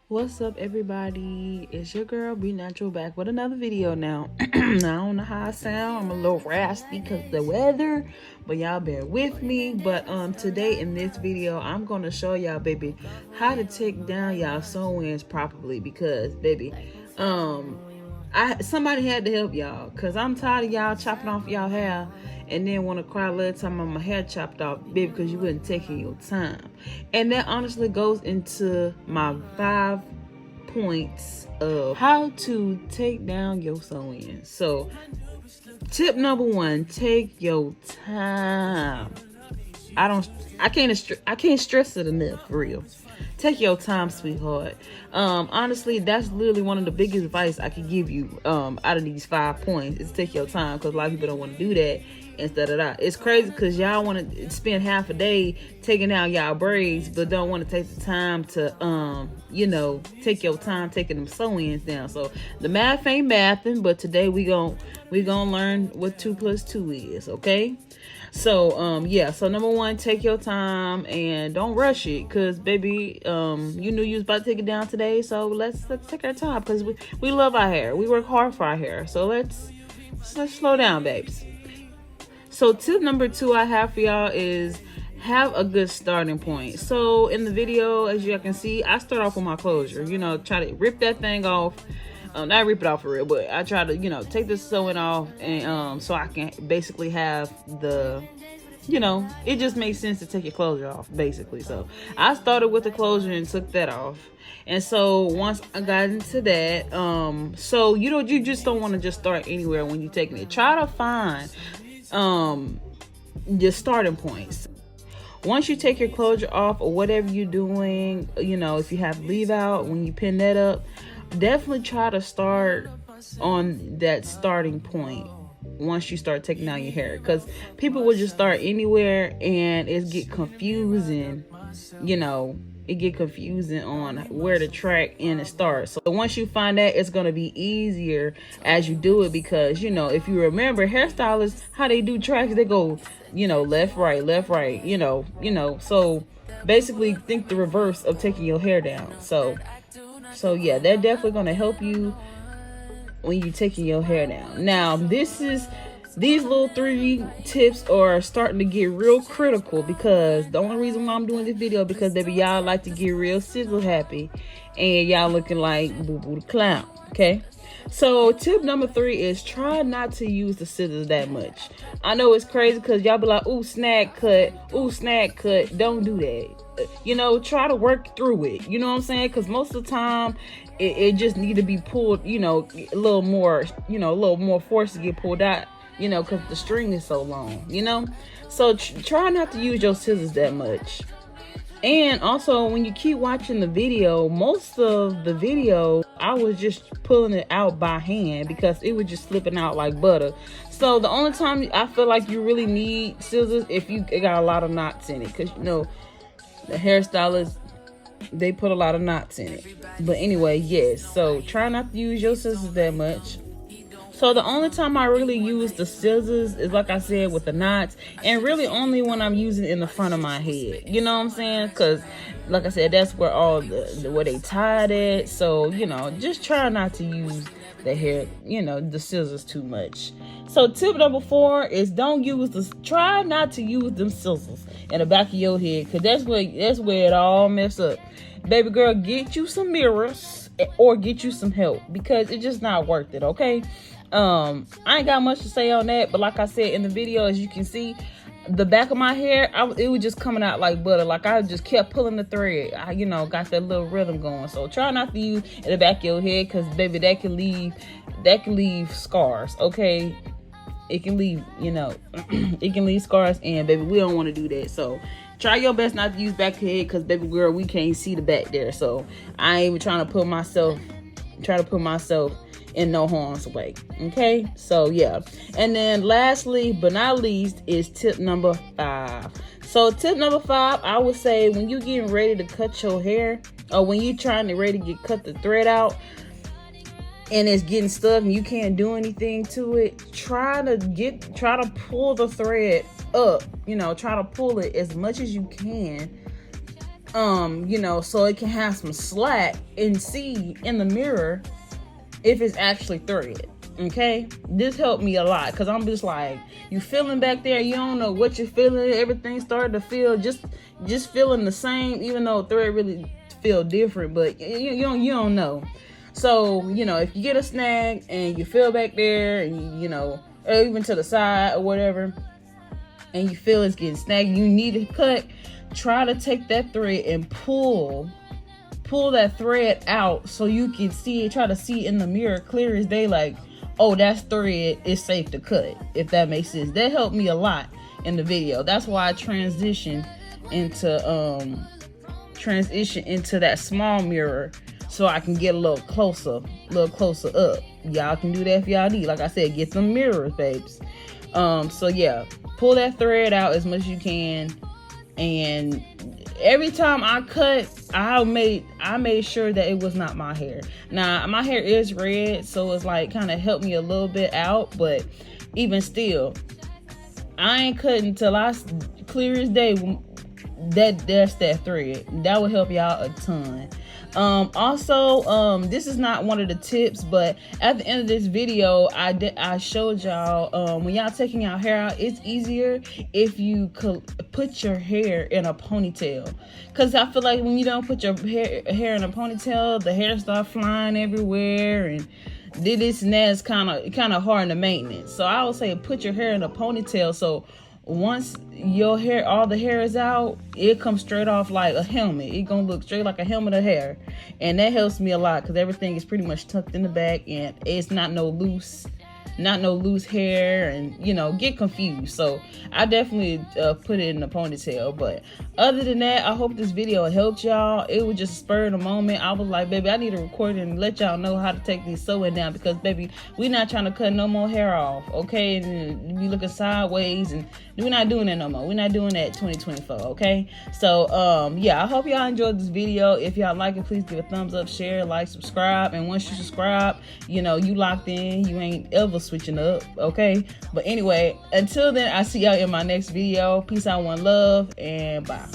What's up, everybody? It's your girl Be Natural back with another video now. I don't know how I sound. I'm a little raspy because of the weather, but y'all bear with me. But today in this video, I'm gonna show y'all, baby, how to take down y'all sew-ins properly. Because, baby, somebody had to help y'all. Cause I'm tired of y'all chopping off y'all hair and then want to cry a little time on my hair chopped off, baby, because you wasn't taking your time. And that honestly goes into my 5 points of how to take down your sew-in. So, tip number 1: take your time. I can't stress it enough, for real. Take your time, sweetheart. Honestly, that's literally one of the biggest advice I could give you out of these 5 points is take your time, because a lot of people don't want to do that. Instead of that, it's crazy because y'all want to spend half a day taking out y'all braids, but don't want to take the time to take your time taking them sew-ins down. So the math ain't mathing, but today we gonna learn what 2 + 2 is. Okay. So so number 1, take your time and don't rush it, because baby, you knew you was about to take it down today, so let's take our time, because we love our hair, we work hard for our hair, so let's slow down, babes. So tip number 2 I have for y'all is have a good starting point. So in the video, as you can see, I start off with my closure. Try to rip that thing off. Not rip it off for real, but I try to, take the sewing off, and so I can basically have the, it just makes sense to take your closure off, basically. So I started with the closure and took that off. And so once I got into that, so you just don't want to just start anywhere when you're taking it. Try to find your starting points. Once you take your closure off or whatever you're doing, if you have leave out, when you pin that up, definitely try to start on that starting point once you start taking out your hair, because people will just start anywhere and it get confusing. It get confusing on where to track and it starts. So once you find that, it's going to be easier as you do it, because if you remember, hairstylists, how they do tracks, they go left right, so basically think the reverse of taking your hair down. So yeah, they're definitely going to help you when you're taking your hair down. Now, these little 3 tips are starting to get real critical, because the only reason why I'm doing this video, because baby, y'all like to get real sizzle happy and y'all looking like Boo Boo the Clown. Okay, so tip number 3 is try not to use the scissors that much. I know it's crazy because y'all be like, ooh, snag cut, don't do that. Try to work through it, you know what I'm saying, because most of the time it just need to be pulled, a little more, a little more force to get pulled out, because the string is so long, so try not to use your scissors that much. And also, when you keep watching the video, most of the video I was just pulling it out by hand because it was just slipping out like butter. So the only time I feel like you really need scissors if you got a lot of knots in it, because the hairstylists, they put a lot of knots in it. But anyway, yes, so try not to use your scissors that much. So the only time I really use the scissors is, like I said, with the knots, and really only when I'm using it in the front of my head. You know what I'm saying? Because, like I said, that's where all where they tied it. So, just try not to use the hair, the scissors too much. So tip number 4 is try not to use them scissors in the back of your head, because that's where it all mess up. Baby girl, get you some mirrors or get you some help, because it's just not worth it. Okay. I ain't got much to say on that, but like I said in the video, as you can see, the back of my hair, it was just coming out like butter. Like I just kept pulling the thread. I, got that little rhythm going. So try not to use in the back of your head, because baby, that can leave scars. Okay, it can leave, it can leave scars, and baby, we don't want to do that. So try your best not to use back of your head, because baby girl, we can't see the back there. So I ain't even trying to put myself in no harm's way. Okay, so yeah. And then lastly but not least is tip number 5. So tip number 5, I would say, when you getting ready to cut your hair, or when you trying to ready to cut the thread out and it's getting stuck and you can't do anything to it, try to pull the thread up. Try to pull it as much as you can You know, so it can have some slack and see in the mirror if it's actually thread. Okay, this helped me a lot because I'm just like, you feeling back there, you don't know what you're feeling, everything started to feel just feeling the same, even though thread really feel different, but you don't know. So, you know, if you get a snag and you feel back there, and you know, or even to the side or whatever, and you feel it's getting snagged, you need to cut, try to take that thread and pull that thread out so you can see it, try to see in the mirror clear as day, like, oh, that's thread, it's safe to cut, if that makes sense. That helped me a lot in the video. That's why I transitioned into that small mirror so I can get a little closer up. Y'all can do that if y'all need. Like I said, get some mirrors, babes. So yeah, pull that thread out as much as you can, and every time I cut, I made sure that it was not my hair. Now, my hair is red, so it's like kind of helped me a little bit out, but even still, I ain't cutting till I clear as day that's that thread. That will help you out a ton. Also, this is not one of the tips, but at the end of this video, I showed y'all, when y'all taking y'all hair out, it's easier if you could put your hair in a ponytail, because I feel like when you don't put your hair in a ponytail, the hair start flying everywhere, and this and that is kind of hard to maintenance. So I would say put your hair in a ponytail, so once your hair, all the hair is out, it comes straight off like a helmet. It gonna look straight like a helmet of hair, and that helps me a lot because everything is pretty much tucked in the back, and it's not no loose hair, and you know, get confused. So I definitely put it in a ponytail. But other than that, I hope this video helped y'all. It was just a spur of the moment. I was like, baby, I need to record and let y'all know how to take these sewing down, because baby, we not trying to cut no more hair off, okay? And we looking sideways, and we're not doing that no more. We're not doing that 2024, okay? So yeah, I hope y'all enjoyed this video. If y'all like it, please give a thumbs up, share, like, subscribe. And once you subscribe, you know, you locked in. You ain't ever switching up, okay? But anyway, until then, I see y'all in my next video. Peace out, one love, and bye.